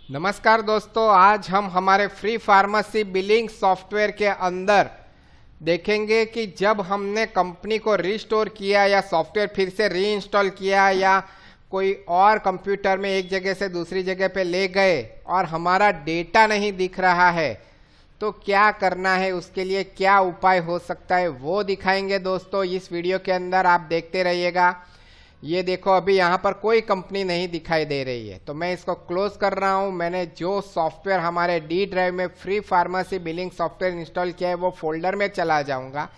नमस्कार दोस्तों, आज हम हमारे फ्री फार्मेसी बिलिंग सॉफ्टवेयर के अंदर देखेंगे कि जब हमने कंपनी को रिस्टोर किया या सॉफ्टवेयर फिर से रीइंस्टॉल किया या कोई और कंप्यूटर में एक जगह से दूसरी जगह पे ले गए और हमारा डेटा नहीं दिख रहा है तो क्या करना है, उसके लिए क्या उपाय हो सकता है वो दिखाएंगे दोस्तों। इस वीडियो के अंदर आप देखते रहिएगा। ये देखो, अभी यहाँ पर कोई कंपनी नहीं दिखाई दे रही है तो मैं इसको क्लोज कर रहा हूँ। मैंने जो सॉफ्टवेयर हमारे डी ड्राइव में free pharmacy billing software install किया है वो फोल्डर में चला जाऊँगा।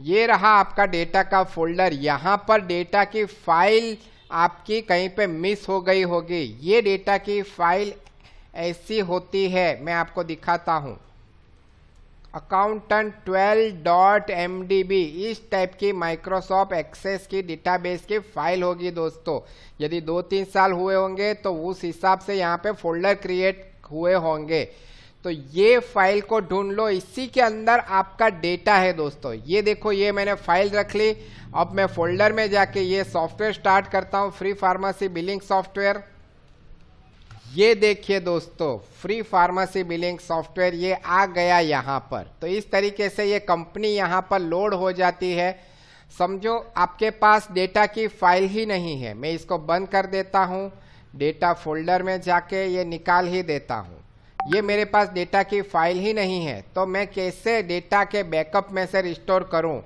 ये रहा आपका डेटा का फोल्डर। यहाँ पर डेटा की फाइल आपकी कहीं पे मिस हो गई होगी। ये डेटा की फाइल ऐसी होती है, मैं आपको दिखाता हूँ। accountant12.mdb इस टाइप की माइक्रोसॉफ्ट एक्सेस की डेटाबेस की फाइल होगी दोस्तों। यदि 2-3 साल हुए होंगे तो उस हिसाब से यहाँ पे फोल्डर क्रिएट हुए होंगे। तो ये फाइल को ढूंढ लो, इसी के अंदर आपका डेटा है दोस्तों। ये देखो, ये मैंने फाइल रख ली। अब मैं फोल्डर में जाके ये सॉफ्टवेयर स्टार्ट करता हूँ, फ्री फार्मेसी बिलिंग सॉफ्टवेयर। ये देखिए दोस्तों, फ्री फार्मेसी बिलिंग सॉफ्टवेयर ये आ गया यहाँ पर। तो इस तरीके से ये कंपनी यहाँ पर लोड हो जाती है। समझो आपके पास डेटा की फाइल ही नहीं है। मैं इसको बंद कर देता हूँ, डेटा फोल्डर में जाके ये निकाल ही देता हूँ। ये मेरे पास डेटा की फाइल ही नहीं है तो मैं कैसे डेटा के बैकअप में से रिस्टोर करूँ।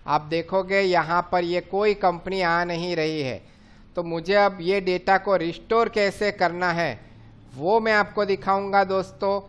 आप देखोगे यहाँ पर ये कोई कंपनी आ नहीं रही है। तो मुझे अब ये डेटा को रिस्टोर कैसे करना है वो मैं आपको दिखाऊंगा दोस्तों।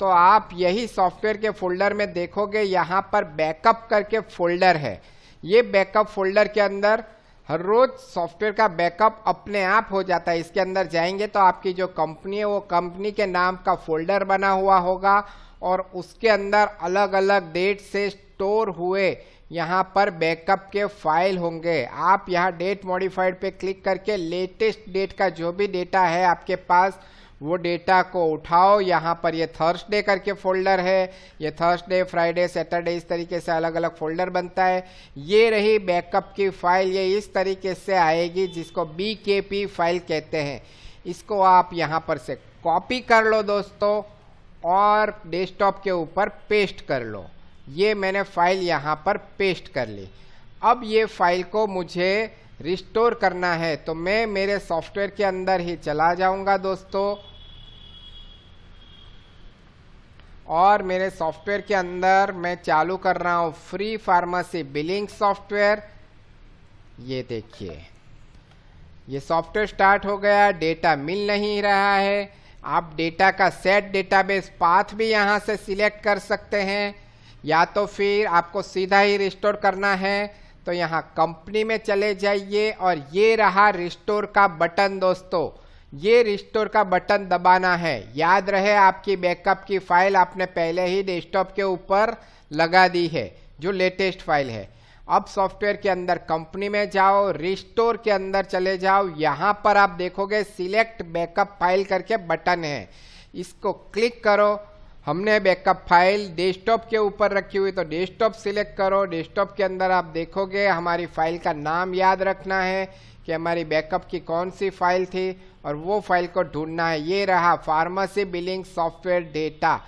तो आप यही सॉफ्टवेयर के फोल्डर में देखोगे, यहाँ पर बैकअप करके फोल्डर है। ये बैकअप फोल्डर के अंदर हर रोज सॉफ्टवेयर का बैकअप अपने आप हो जाता है। इसके अंदर जाएंगे तो आपकी जो कंपनी है वो कंपनी के नाम का फोल्डर बना हुआ होगा और उसके अंदर अलग अलग डेट से स्टोर हुए यहाँ पर बैकअप के फाइल होंगे। आप यहाँ डेट मॉडिफाइड पे क्लिक करके लेटेस्ट डेट का जो भी डेटा है आपके पास वो डेटा को उठाओ। यहाँ पर ये थर्सडे करके फोल्डर है। ये थर्सडे, फ्राइडे, सैटरडे इस तरीके से अलग अलग फोल्डर बनता है। ये रही बैकअप की फाइल। ये इस तरीके से आएगी जिसको BKP फाइल कहते हैं। इसको आप यहाँ पर से कॉपी कर लो दोस्तों और डेस्कटॉप के ऊपर पेस्ट कर लो। ये मैंने फाइल यहाँ पर पेस्ट कर ली। अब ये फाइल को मुझे रिस्टोर करना है तो मैं मेरे सॉफ्टवेयर के अंदर ही चला जाऊंगा दोस्तों और मेरे सॉफ्टवेयर के अंदर मैं चालू कर रहा हूँ फ्री फार्मेसी बिलिंग सॉफ्टवेयर। ये देखिए, ये सॉफ्टवेयर स्टार्ट हो गया। डेटा मिल नहीं रहा है। आप डेटा का सेट डेटाबेस पाथ भी यहाँ से सिलेक्ट कर सकते हैं या तो फिर आपको सीधा ही रिस्टोर करना है तो यहाँ कंपनी में चले जाइए और ये रहा रिस्टोर का बटन दोस्तों। ये रिस्टोर का बटन दबाना है। याद रहे आपकी बैकअप की फाइल आपने पहले ही डेस्कटॉप के ऊपर लगा दी है, जो लेटेस्ट फाइल है। अब सॉफ्टवेयर के अंदर कंपनी में जाओ, रिस्टोर के अंदर चले जाओ। यहाँ पर आप देखोगे सिलेक्ट बैकअप फाइल करके बटन है, इसको क्लिक करो। हमने बैकअप फाइल डेस्कटॉप के ऊपर रखी हुई तो डेस्कटॉप सिलेक्ट करो। डेस्कटॉप के अंदर आप देखोगे हमारी फाइल का नाम याद रखना है कि हमारी बैकअप की कौन सी फाइल थी और वो फाइल को ढूंढना है। ये रहा फार्मेसी बिलिंग सॉफ्टवेयर डेटा।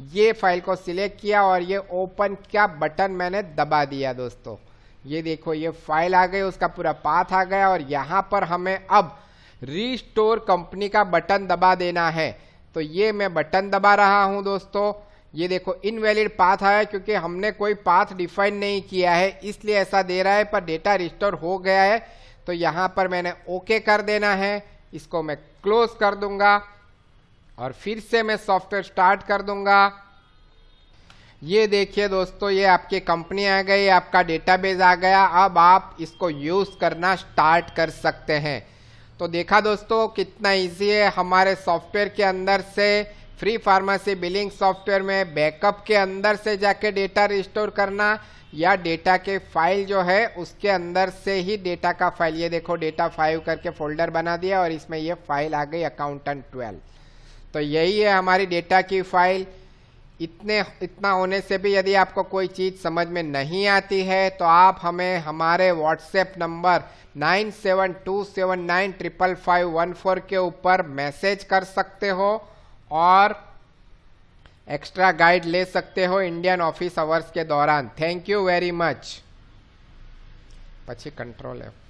ये फाइल को सिलेक्ट किया और ये ओपन का बटन मैंने दबा दिया दोस्तों। ये देखो, ये फाइल आ गई, उसका पूरा पाथ आ गया और यहाँ पर हमें अब रिस्टोर कंपनी का बटन दबा देना है। तो ये मैं बटन दबा रहा हूं दोस्तों। ये देखो इनवैलिड पाथ आया क्योंकि हमने कोई पाथ डिफाइन नहीं किया है, इसलिए ऐसा दे रहा है। पर डेटा रिस्टोर हो गया है तो यहाँ पर मैंने ओके कर देना है। इसको मैं क्लोज कर दूंगा और फिर से मैं सॉफ्टवेयर स्टार्ट कर दूंगा। ये देखिए दोस्तों, ये आपकी कंपनी आ गई, आपका डेटाबेस आ गया। अब आप इसको यूज करना स्टार्ट कर सकते हैं। तो देखा दोस्तों कितना इजी है हमारे सॉफ्टवेयर के अंदर से फ्री फार्मेसी बिलिंग सॉफ्टवेयर में बैकअप के अंदर से जाके डेटा रिस्टोर करना या डेटा के फाइल जो है उसके अंदर से ही डेटा का फाइल। ये देखो डेटा 5 करके फोल्डर बना दिया और इसमें ये फाइल आ गई accountant12। तो यही है हमारी डेटा की फाइल। इतना होने से भी यदि आपको कोई चीज़ समझ में नहीं आती है तो आप हमें हमारे व्हाट्सएप नंबर 9727955514 के ऊपर मैसेज कर सकते हो और एक्स्ट्रा गाइड ले सकते हो इंडियन ऑफिस आवर्स के दौरान। Thank you very much. પછી કંટ્રોલ F